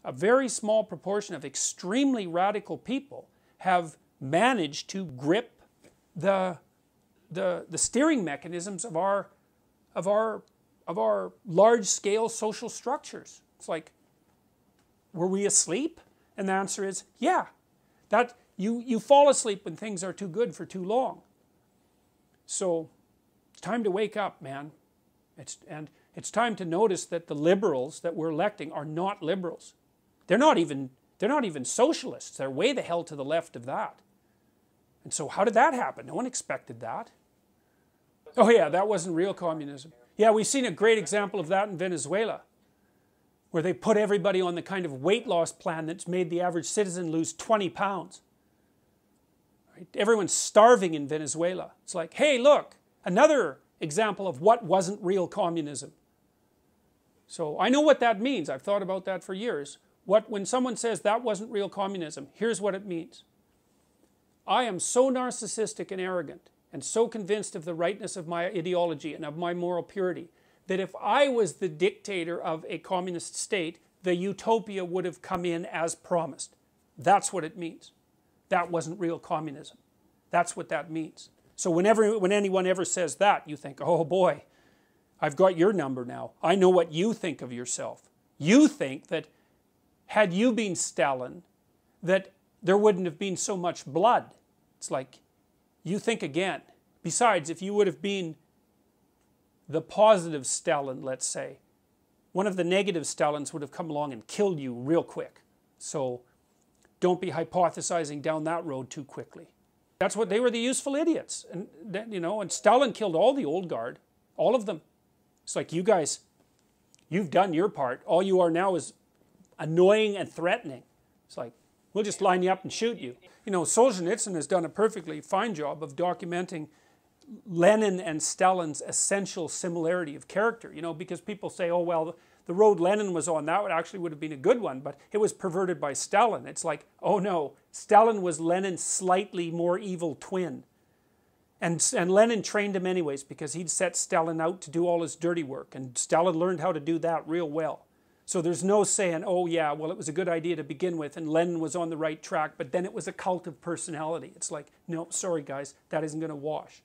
a very small proportion of extremely radical people have managed to grip the steering mechanisms of our large-scale social structures. It's like, were we asleep? And the answer is, yeah. That you fall asleep when things are too good for too long. So it's time to wake up, man. It's time to notice that the liberals that we're electing are not liberals. They're not even socialists. They're way the hell to the left of that. And so how did that happen? No one expected that. Oh yeah, that wasn't real communism. Yeah, we've seen a great example of that in Venezuela, where they put everybody on the kind of weight loss plan that's made the average citizen lose 20 pounds. Right? Everyone's starving in Venezuela. It's like, hey, look, another example of what wasn't real communism. So I know what that means. I've thought about that for years. When someone says that wasn't real communism, here's what it means. I am so narcissistic and arrogant, and so convinced of the rightness of my ideology and of my moral purity, that if I was the dictator of a communist state, the utopia would have come in as promised. That's what it means. That wasn't real communism. That's what that means. So when anyone ever says that, you think, oh boy, I've got your number now. I know what you think of yourself. You think that had you been Stalin, that there wouldn't have been so much blood. It's like, you think again. Besides, if you would have been the positive Stalin, let's say, one of the negative Stalins would have come along and killed you real quick. So don't be hypothesizing down that road too quickly. That's what they were, the useful idiots. And you know, and Stalin killed all the old guard, all of them. It's like, you guys, you've done your part. All you are now is annoying and threatening. It's like, we'll just line you up and shoot you. You know, Solzhenitsyn has done a perfectly fine job of documenting Lenin and Stalin's essential similarity of character, you know, because people say, oh, well, the road Lenin was on, that actually would have been a good one, but it was perverted by Stalin. It's like, oh no, Stalin was Lenin's slightly more evil twin. And Lenin trained him anyways, because he'd set Stalin out to do all his dirty work, and Stalin learned how to do that real well. So there's no saying, oh yeah, well it was a good idea to begin with and Lenin was on the right track, but then it was a cult of personality. It's like, no, sorry guys, that isn't going to wash.